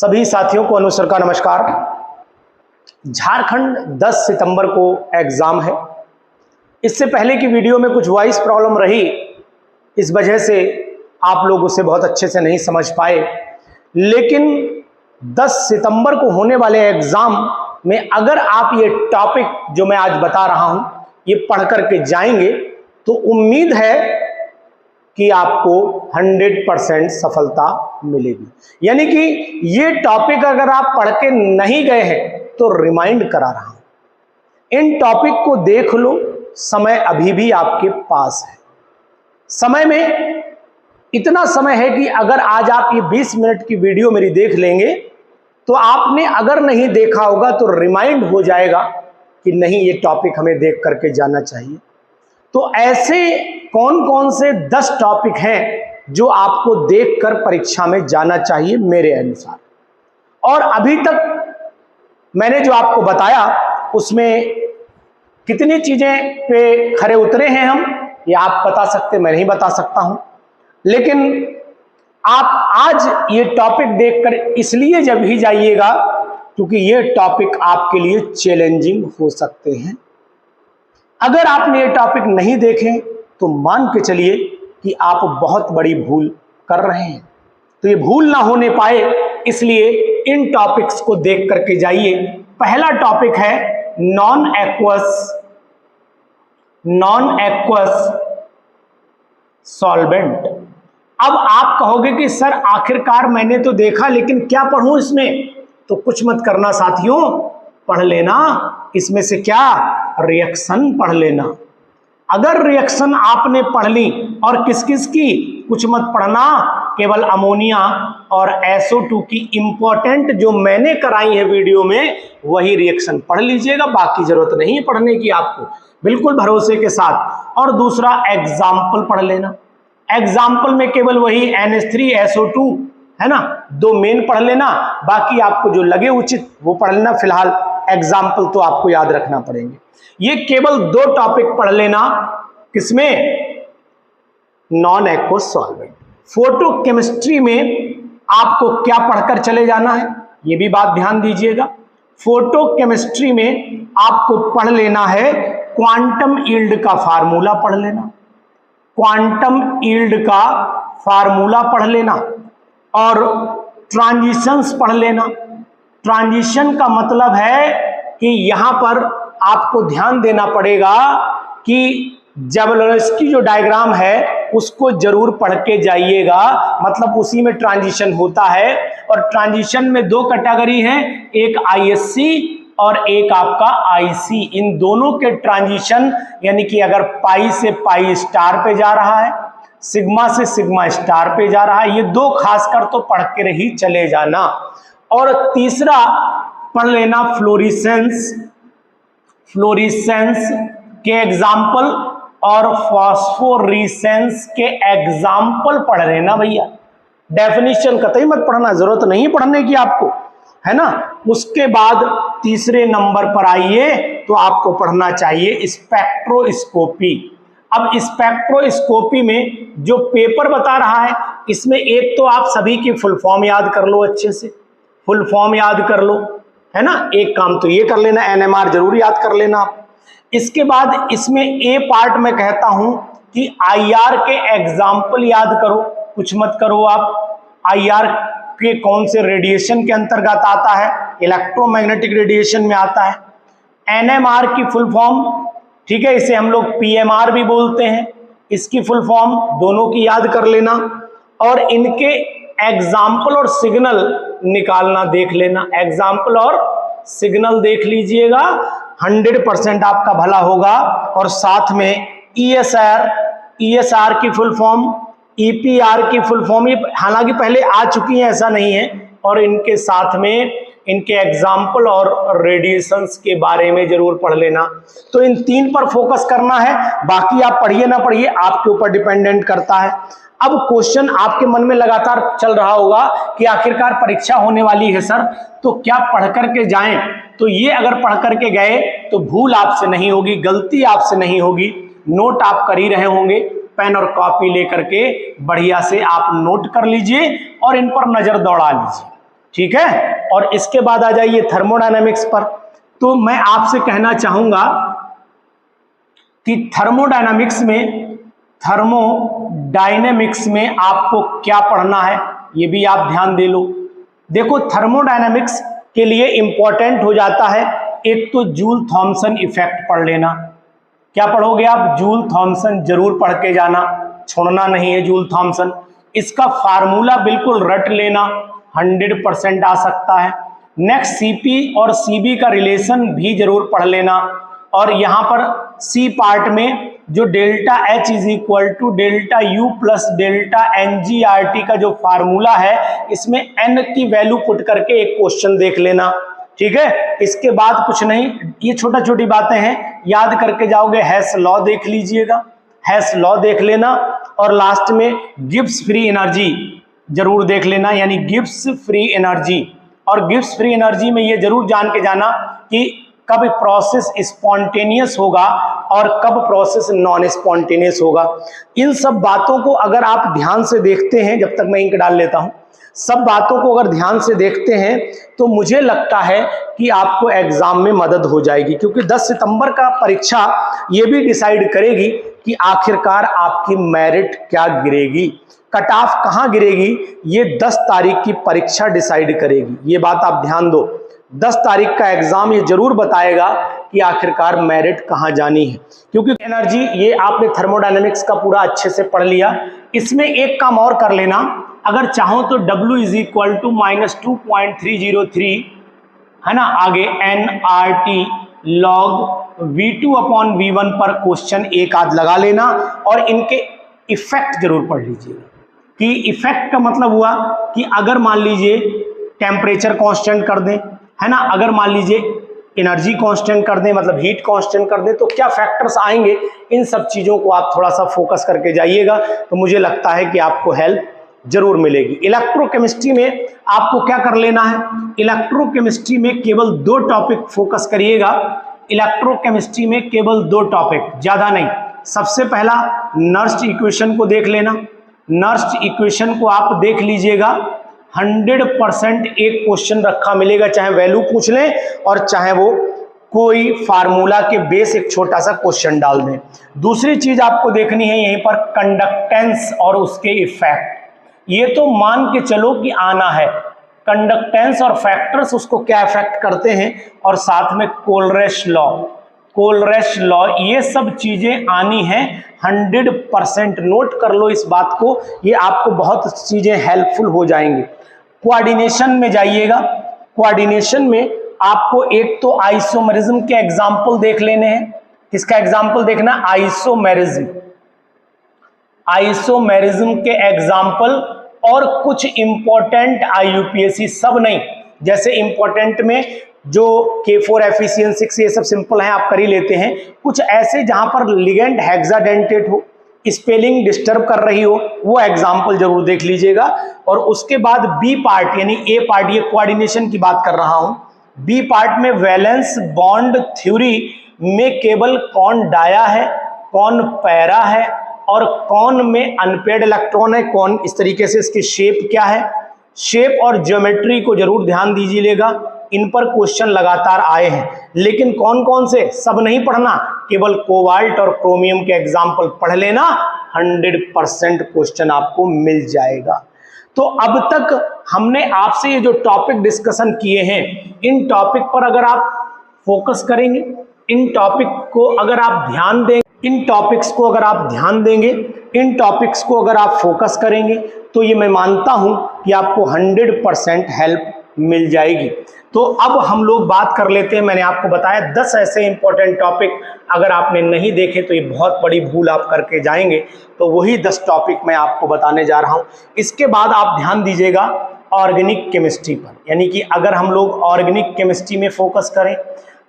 सभी साथियों को अनुसर का नमस्कार। झारखंड 10 सितंबर को एग्जाम है। इससे पहले की वीडियो में कुछ वॉइस प्रॉब्लम रही, इस वजह से आप लोग उसे बहुत अच्छे से नहीं समझ पाए। लेकिन 10 सितंबर को होने वाले एग्जाम में अगर आप ये टॉपिक जो मैं आज बता रहा हूं ये पढ़ करके जाएंगे तो उम्मीद है कि आपको 100% सफलता मिलेगी। यानी कि ये टॉपिक अगर आप पढ़ के नहीं गए हैं तो रिमाइंड करा रहा हूं, इन टॉपिक को देख लो। समय अभी भी आपके पास है। समय में इतना समय है कि अगर आज आप ये 20 मिनट की वीडियो मेरी देख लेंगे तो आपने अगर नहीं देखा होगा तो रिमाइंड हो जाएगा कि नहीं, ये टॉपिक हमें देख करके जाना चाहिए। तो ऐसे कौन कौन से 10 टॉपिक हैं जो आपको देखकर परीक्षा में जाना चाहिए मेरे अनुसार। और अभी तक मैंने जो आपको बताया उसमें कितनी चीजें पे खरे उतरे हैं हम, ये आप बता सकते, मैं नहीं बता सकता हूं। लेकिन आप आज ये टॉपिक देखकर इसलिए जब ही जाइएगा क्योंकि ये टॉपिक आपके लिए चैलेंजिंग हो सकते हैं। अगर आपने ये टॉपिक नहीं देखे तो मान के चलिए कि आप बहुत बड़ी भूल कर रहे हैं। तो ये भूल ना होने पाए इसलिए इन टॉपिक्स को देख करके जाइए। पहला टॉपिक है नॉन एक्वस सॉल्वेंट। अब आप कहोगे कि सर आखिरकार मैंने तो देखा लेकिन क्या पढ़ूं इसमें? तो कुछ मत करना साथियों, पढ़ लेना इसमें से क्या, रिएक्शन पढ़ लेना। अगर रिएक्शन आपने पढ़ ली, और किस किस की, कुछ मत पढ़ना, केवल अमोनिया और SO2 की इंपॉर्टेंट जो मैंने कराई है वीडियो में वही रिएक्शन पढ़ लीजिएगा। बाकी जरूरत नहीं है पढ़ने की आपको, बिल्कुल भरोसे के साथ। और दूसरा एग्जाम्पल पढ़ लेना। एग्जाम्पल में केवल वही NH3SO2 है ना, 2 मेन पढ़ लेना, बाकी आपको जो लगे उचित वो पढ़ लेना। फिलहाल एग्जाम्पल तो आपको याद रखना पड़ेंगे। ये केवल 2 टॉपिक पढ़ लेना, किसमें? Non aqueous solvent. Photo chemistry में आपको क्या पढ़कर चले जाना है ये भी बात ध्यान दीजिएगा। फोटो केमिस्ट्री में आपको पढ़ लेना है क्वांटम यील्ड का फार्मूला पढ़ लेना, क्वांटम यील्ड का फार्मूला पढ़ लेना, और ट्रांजिशंस पढ़ लेना। ट्रांजिशन का मतलब है कि यहां पर आपको ध्यान देना पड़ेगा कि जबलॉन्स्की जो डायग्राम है उसको जरूर पढ़ के जाइएगा, मतलब उसी में ट्रांजिशन होता है। और ट्रांजिशन में 2 कैटेगरी हैं, एक ISC और एक आपका IC। इन दोनों के ट्रांजिशन यानी कि अगर पाई से पाई स्टार पे जा रहा है, सिग्मा से सिग्मा स्टार पे जा रहा है, ये 2 खासकर तो पढ़ के ही चले जाना। और तीसरा पढ़ लेना फ्लोरिसेंस के एग्जाम्पल और फॉस्फोरेसेंस के एग्जाम्पल पढ़ लेना भैया। डेफिनेशन कतई मत पढ़ना, जरूरत नहीं पढ़ने की आपको, है ना। उसके बाद तीसरे नंबर पर आइए तो आपको पढ़ना चाहिए स्पेक्ट्रोस्कोपी। अब स्पेक्ट्रोस्कोपी में जो पेपर बता रहा है इसमें एक तो आप सभी की फुल फॉर्म याद कर लो, अच्छे से फुल फॉर्म याद कर लो, है ना। एक काम तो ये कर लेना, NMR जरूर याद कर लेना। इसके बाद इसमें A पार्ट में कहता हूं कि IR के एग्जाम्पल याद करो, कुछ मत करो आप। IR के कौन से रेडिएशन के अंतर्गत आता है? इलेक्ट्रोमैग्नेटिक रेडिएशन में आता है। NMR की फुल फॉर्म, ठीक है, इसे हम लोग PMR भी बोलते हैं, इसकी फुल फॉर्म दोनों की याद कर लेना। और इनके एग्जाम्पल और सिग्नल निकालना देख लेना, एग्जाम्पल और सिग्नल देख लीजिएगा, 100% आपका भला होगा। और साथ में ESR की फुल फॉर्म, EPR की फुल फॉर्म, ये हालांकि पहले आ चुकी हैं ऐसा नहीं है, और इनके साथ में इनके एग्जाम्पल और रेडिएशंस के बारे में जरूर पढ़ लेना। तो इन 3 पर फोकस करना है, बाकी आप पढ़िए ना पढ़िए आपके ऊपर डिपेंडेंट करता है। अब क्वेश्चन आपके मन में लगातार चल रहा होगा कि आखिरकार परीक्षा होने वाली है सर, तो क्या पढ़ करके जाएं? तो ये अगर पढ़ करके गए तो भूल आपसे नहीं होगी, गलती आपसे नहीं होगी, नोट आप कर ही रहे होंगे। पेन और कॉपी लेकर के बढ़िया से आप नोट कर लीजिए और इन पर नजर दौड़ा लीजिए। ठीक है। और इसके बाद आ जाइए थर्मोडायनेमिक्स पर। तो मैं आपसे कहना चाहूंगा कि थर्मोडायनेमिक्स में आपको क्या पढ़ना है, ये भी आप ध्यान दे लो। देखो थर्मोडायनेमिक्स के लिए इंपॉर्टेंट हो जाता है एक तो जूल थॉमसन इफेक्ट पढ़ लेना। क्या पढ़ोगे आप? जूल थॉमसन जरूर पढ़ के जाना, छोड़ना नहीं है जूल थॉमसन। इसका फार्मूला बिल्कुल रट लेना, 100% आ सकता है। नेक्स्ट सीपी और सीबी का रिलेशन भी जरूर पढ़ लेना। और यहाँ पर सी पार्ट में जो delta H is equal to delta U plus delta n g R T का जो फार्मूला है, इसमें एन की वैल्यू पुट करके एक क्वेश्चन देख लेना, ठीक है। इसके बाद कुछ नहीं, ये छोटा छोटी बातें हैं, याद करके जाओगे। हेस लॉ देख लीजिएगा, हेस लॉ देख लेना। और लास्ट में गिब्स फ्री एनर्जी जरूर देख लेना, यानी गिब्स फ्री एनर्जी। और गिब्स फ्री एनर्जी में ये जरूर जान के जाना कि कब प्रोसेस स्पॉन्टेनियस होगा और कब प्रोसेस नॉन स्पॉन्टेनियस होगा। इन सब बातों को अगर आप ध्यान से देखते हैं, जब तक मैं इंक डाल लेता हूं, सब बातों को अगर ध्यान से देखते हैं तो मुझे लगता है कि आपको एग्जाम में मदद हो जाएगी। क्योंकि 10 सितंबर का परीक्षा ये भी डिसाइड करेगी कि आखिरकार आपकी मेरिट क्या गिरेगी, कट ऑफ कहाँ गिरेगी, ये 10 तारीख की परीक्षा डिसाइड करेगी। ये बात आप ध्यान दो, 10 तारीख का एग्जाम ये जरूर बताएगा कि आखिरकार मेरिट कहाँ जानी है। क्योंकि एनर्जी ये आपने थर्मोडायनेमिक्स का पूरा अच्छे से पढ़ लिया। इसमें एक काम और कर लेना, अगर चाहो तो W इज इक्वल टू -2.303 है ना, आगे NRT log V2 upon V1 पर क्वेश्चन एक आध लगा लेना। और इनके इफेक्ट जरूर पढ़ लीजिएगा कि इफेक्ट का मतलब हुआ कि अगर मान लीजिए टेम्परेचर कांस्टेंट कर दें, है ना, अगर मान लीजिए एनर्जी कांस्टेंट कर दें, मतलब हीट कांस्टेंट कर दें, तो क्या फैक्टर्स आएंगे, इन सब चीज़ों को आप थोड़ा सा फोकस करके जाइएगा, तो मुझे लगता है कि आपको हेल्प जरूर मिलेगी। इलेक्ट्रोकेमिस्ट्री में आपको क्या कर लेना है, इलेक्ट्रोकेमिस्ट्री में केवल 2 टॉपिक फोकस करिएगा। इलेक्ट्रोकेमिस्ट्री में केवल 2 टॉपिक, ज़्यादा नहीं। सबसे पहला नर्स्ट इक्वेशन को देख लेना, नर्स्ट इक्वेशन को आप देख लीजिएगा। 100% एक क्वेश्चन रखा मिलेगा, चाहे वैल्यू पूछ लें और चाहे वो कोई फार्मूला के बेस एक छोटा सा क्वेश्चन डाल दें। दूसरी चीज आपको देखनी है यहीं पर कंडक्टेंस और उसके इफेक्ट। ये तो मान के चलो कि आना है, कंडक्टेंस और फैक्टर्स उसको क्या इफेक्ट करते हैं, और साथ में कोलरेश लॉ, ये सब चीजें आनी हैं। 100% नोट कर लो इस बात को, ये आपको बहुत चीजें हेल्पफुल हो जाएंगी। कोऑर्डिनेशन में जाइएगा, कोऑर्डिनेशन में आपको एक तो आइसोमेरिज्म के एग्जाम्पल देख लेने हैं। किसका एग्जाम्पल देखना? आइसोमेरिज्म के एग्जाम्पल, और कुछ इंपॉर्टेंट IUPAC, सब नहीं, जैसे इंपॉर्टेंट में जो K4 एफिशिएंसी 6 ये सब सिंपल है, आप कर ही लेते हैं। कुछ ऐसे जहां पर लिगेंड हेक्साडेंटेट हो, स्पेलिंग डिस्टर्ब कर रही हो, वो एग्जाम्पल जरूर देख लीजिएगा। और उसके बाद बी पार्ट, यानी ए पार्ट, ये कोऑर्डिनेशन की बात कर रहा हूं। बी पार्ट में वैलेंस बॉन्ड थ्योरी में केवल कौन डाया है, कौन पैरा है, और कौन में अनपेड इलेक्ट्रॉन है, कौन, इस तरीके से इसकी शेप क्या है, शेप और ज्योमेट्री को जरूर ध्यान दीजिएगा। इन पर क्वेश्चन लगातार आए हैं, लेकिन कौन कौन से, सब नहीं पढ़ना, केवल कोबाल्ट और क्रोमियम के एग्जाम्पल पढ़ लेना, 100% क्वेश्चन आपको मिल जाएगा। तो अब तक हमने आपसे ये जो टॉपिक डिस्कशन किए हैं, इन टॉपिक पर अगर आप फोकस करेंगे, इन टॉपिक को अगर आप ध्यान देंगे, इन टॉपिक्स को अगर आप ध्यान देंगे, इन टॉपिक्स को अगर आप फोकस करेंगे, तो ये मैं मानता हूं कि आपको 100% हेल्प मिल जाएगी। तो अब हम लोग बात कर लेते हैं, मैंने आपको बताया 10 ऐसे इंपॉर्टेंट टॉपिक, अगर आपने नहीं देखे तो ये बहुत बड़ी भूल आप करके जाएंगे। तो वही 10 टॉपिक मैं आपको बताने जा रहा हूं। इसके बाद आप ध्यान दीजिएगा ऑर्गेनिक केमिस्ट्री पर, यानी कि अगर हम लोग ऑर्गेनिक केमिस्ट्री में फोकस करें,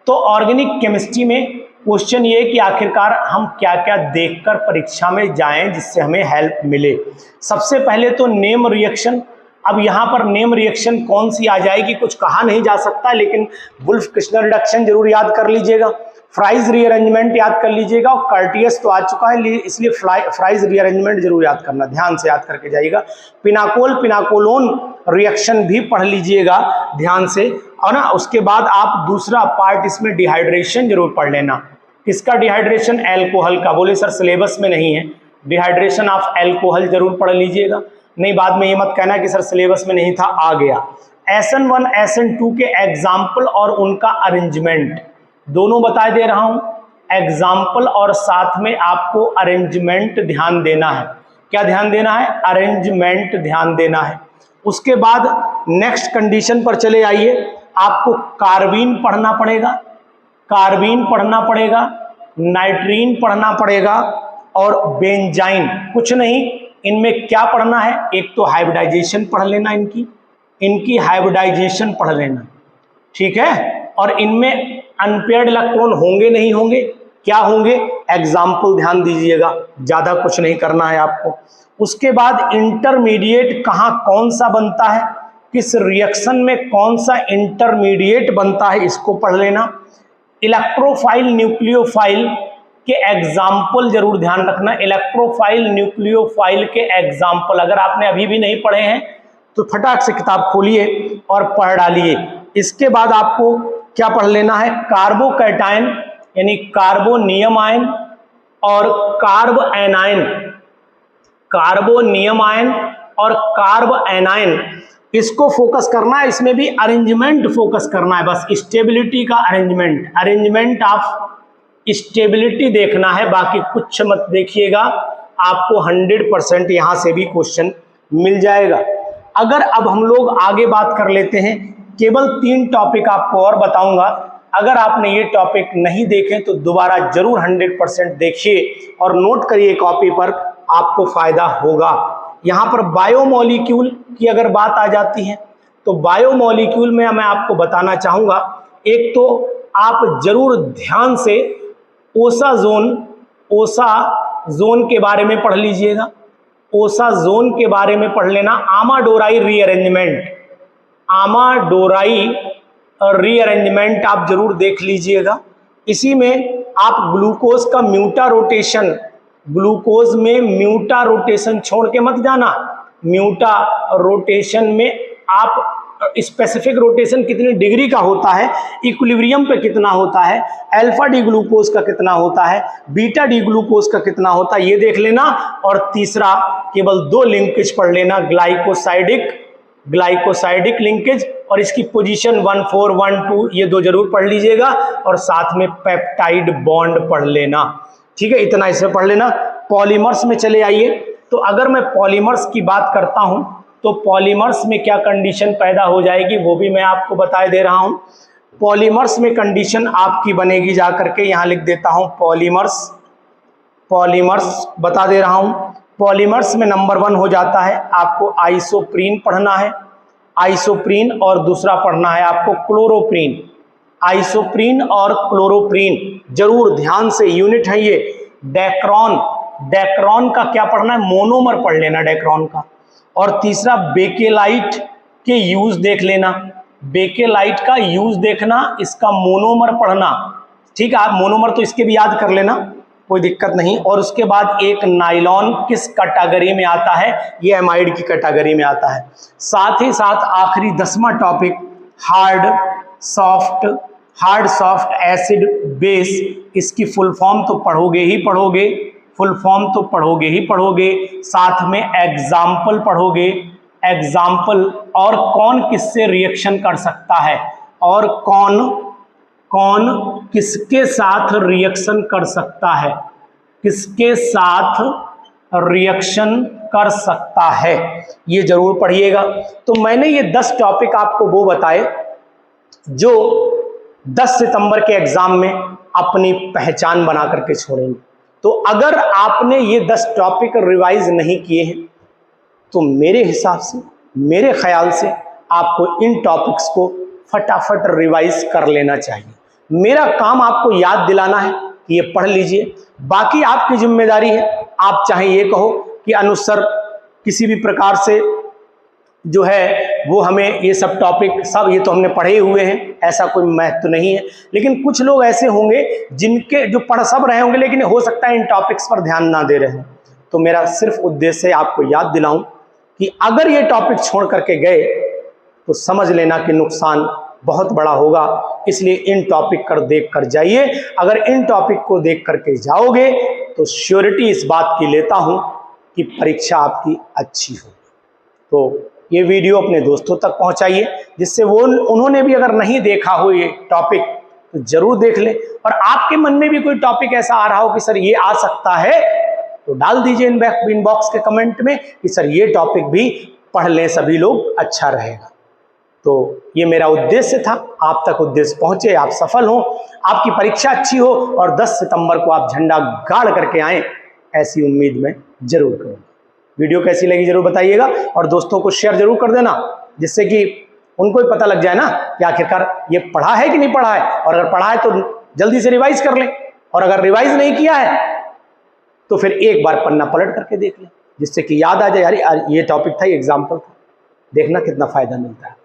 तो ऑर्गेनिक केमिस्ट्री में क्वेश्चन ये कि आखिरकार हम क्या क्या देखकर परीक्षा में जाएं जिससे हमें हेल्प मिले। सबसे पहले तो नेम रिएक्शन। अब यहाँ पर नेम रिएक्शन कौन सी आ जाएगी कुछ कहा नहीं जा सकता, लेकिन वुल्फ किर्चनर रिडक्शन जरूर याद कर लीजिएगा। फ्राइज रीअरेंजमेंट याद कर लीजिएगा, और कर्टियस तो आ चुका है, इसलिए फ्राइज रीअरेंजमेंट जरूर याद करना, ध्यान से याद करके जाइएगा। पिनाकोल पिनाकोलोन रिएक्शन भी पढ़ लीजिएगा ध्यान से, और ना उसके बाद आप दूसरा पार्ट इसमें डिहाइड्रेशन जरूर पढ़ लेना। किसका डिहाइड्रेशन? एल्कोहल का। बोले सर सिलेबस में नहीं है, डिहाइड्रेशन ऑफ एल्कोहल जरूर पढ़ लीजिएगा, नहीं बाद में ये मत कहना कि सर सिलेबस में नहीं था, आ गया। SN1 SN2 के एग्जाम्पल और उनका अरेंजमेंट दोनों बता दे रहा हूं, एग्जाम्पल और साथ में आपको अरेंजमेंट ध्यान देना है। क्या ध्यान देना है? अरेंजमेंट ध्यान देना है। उसके बाद नेक्स्ट कंडीशन पर चले आइए, आपको कार्बीन पढ़ना पड़ेगा, कार्बीन पढ़ना पड़ेगा, नाइट्रीन पढ़ना पड़ेगा और बेंजाइन। कुछ नहीं, इनमें क्या पढ़ना है? एक तो हाइब्रिडाइजेशन पढ़ लेना, इनकी हाइब्रिडाइजेशन पढ़ लेना, ठीक है। और इनमें अनपेयर्ड इलेक्ट्रॉन होंगे नहीं होंगे? क्या होंगे? एग्जाम्पल ध्यान दीजिएगा, ज्यादा कुछ नहीं करना है आपको। उसके बाद इंटरमीडिएट कहाँ कौन सा बनता है, किस रिएक्शन में कौन सा इंटरमीडिएट बनता है, इसको पढ़ लेना। इलेक्ट्रोफाइल न्यूक्लियोफाइल के एग्जाम्पल जरूर ध्यान रखना, इलेक्ट्रोफाइल न्यूक्लियोफाइल के एग्जाम्पल अगर आपने अभी भी नहीं पढ़े हैं तो फटाक से किताब खोलिए और पढ़ डालिए। इसके बाद आपको क्या पढ़ लेना है? कार्बोकैटायन यानी कार्बोनियम आयन और कार्ब एनायन, कार्बोनियम आयन और कार्ब एनायन, इसको फोकस करना है। इसमें भी अरेंजमेंट फोकस करना है, बस स्टेबिलिटी का अरेंजमेंट, अरेंजमेंट ऑफ स्टेबिलिटी देखना है, बाकी कुछ मत देखिएगा, आपको 100% यहां से भी क्वेश्चन मिल जाएगा। अगर अब हम लोग आगे बात कर लेते हैं, केवल 3 टॉपिक आपको और बताऊंगा, अगर आपने ये टॉपिक नहीं देखे तो दोबारा जरूर 100% देखिए और नोट करिए कॉपी पर, आपको फायदा होगा। यहाँ पर बायोमोलिक्यूल की अगर बात आ जाती है तो बायोमोलिक्यूल में मैं आपको बताना चाहूंगा, एक तो आप जरूर ध्यान से ओसा जोन के बारे में पढ़ लीजिएगा, ओसा जोन के बारे में पढ़ लेना। आमाडोराई रीअरेंजमेंट, आमाडोराई रीअरेंजमेंट आप जरूर देख लीजिएगा। इसी में आप ग्लूकोज का म्यूटा रोटेशन, ग्लूकोज में म्यूटा रोटेशन छोड़ के मत जाना, म्यूटा रोटेशन में आप स्पेसिफिक रोटेशन कितनी डिग्री का होता है, इक्विलिब्रियम पे कितना होता है, अल्फा डी ग्लूकोज का कितना होता है, बीटा डी ग्लूकोज का कितना होता है, ये देख लेना। और तीसरा केवल 2 लिंकेज पढ़ लेना, ग्लाइकोसाइडिक लिंकेज और इसकी पोजीशन 1, 4, 1, 2, ये 2 जरूर पढ़ लीजिएगा, और साथ में पेप्टाइड बॉन्ड पढ़ लेना, ठीक है, इतना इसमें पढ़ लेना। पॉलीमर्स में चले आइए, तो अगर मैं पॉलीमर्स की बात करता हूं तो पॉलीमर्स में क्या कंडीशन पैदा हो जाएगी वो भी मैं आपको बता दे रहा हूं। पॉलीमर्स में कंडीशन आपकी बनेगी, जाकर के यहां लिख देता हूं पॉलीमर्स बता दे रहा हूं। पॉलीमर्स में नंबर 1 हो जाता है आपको आइसोप्रीन पढ़ना है, आइसोप्रीन, और दूसरा पढ़ना है आपको क्लोरोप्रीन। आइसोप्रीन और क्लोरोप्रीन जरूर ध्यान से, यूनिट है ये। डेक्रॉन, डेक्रॉन का क्या पढ़ना है? मोनोमर पढ़ लेना डेक्रॉन का। और तीसरा बेकेलाइट के यूज देख लेना, बेकेलाइट का यूज देखना, इसका मोनोमर पढ़ना, ठीक है। आप मोनोमर तो इसके भी याद कर लेना, कोई दिक्कत नहीं। और उसके बाद एक नाइलॉन किस कैटेगरी में आता है? ये एमाइड की कैटेगरी में आता है। साथ ही साथ आखिरी 10वां topic hard soft acid base, इसकी फुल फॉर्म तो पढ़ोगे ही पढ़ोगे, फुल फॉर्म तो पढ़ोगे ही पढ़ोगे, साथ में एग्जाम्पल पढ़ोगे, एग्जाम्पल, और कौन किससे रिएक्शन कर सकता है और कौन किसके साथ रिएक्शन कर सकता है, किसके साथ रिएक्शन कर सकता है, ये जरूर पढ़िएगा। तो मैंने ये 10 टॉपिक आपको वो बताए जो 10 सितंबर के एग्जाम में अपनी पहचान बना करके छोड़ेंगे। तो अगर आपने ये 10 टॉपिक रिवाइज नहीं किए हैं तो मेरे हिसाब से, मेरे ख्याल से आपको इन टॉपिक्स को फटाफट रिवाइज कर लेना चाहिए। मेरा काम आपको याद दिलाना है कि ये पढ़ लीजिए, बाकी आपकी जिम्मेदारी है। आप चाहे ये कहो कि अनुसर किसी भी प्रकार से जो है वो हमें ये सब टॉपिक सब ये तो हमने पढ़े हुए हैं, ऐसा कोई महत्व नहीं है। लेकिन कुछ लोग ऐसे होंगे जिनके जो पढ़ सब रहे होंगे लेकिन हो सकता है इन टॉपिक्स पर ध्यान ना दे रहे हों। तो मेरा सिर्फ उद्देश्य है आपको याद दिलाऊं कि अगर ये टॉपिक छोड़ करके गए तो समझ लेना कि नुकसान बहुत बड़ा होगा। इसलिए इन टॉपिक कर देख कर जाइए। अगर इन टॉपिक को देख करके जाओगे तो श्योरिटी इस बात की लेता हूं कि परीक्षा आपकी अच्छी हो। तो ये वीडियो अपने दोस्तों तक पहुंचाइए जिससे वो उन्होंने भी अगर नहीं देखा हो ये टॉपिक तो जरूर देख लें। और आपके मन में भी कोई टॉपिक ऐसा आ रहा हो कि सर ये आ सकता है तो डाल दीजिए इनबॉक्स के कमेंट में कि सर ये टॉपिक भी पढ़ लें सभी लोग, अच्छा रहेगा। तो ये मेरा उद्देश्य था, आप तक उद्देश्य पहुंचे, आप सफल हो, आपकी परीक्षा अच्छी हो और 10 सितंबर को आप झंडा गाड़ करके आए, ऐसी उम्मीद मैं जरूर करूँगा। वीडियो कैसी लगी जरूर बताइएगा और दोस्तों को शेयर जरूर कर देना जिससे कि उनको भी पता लग जाए ना कि आखिरकार ये पढ़ा है कि नहीं पढ़ा है। और अगर पढ़ा है तो जल्दी से रिवाइज कर लें, और अगर रिवाइज नहीं किया है तो फिर एक बार पन्ना पलट करके देख लें जिससे कि याद आ जाए यार ये टॉपिक था, ये एग्जाम्पल था। देखना कितना फायदा मिलता है।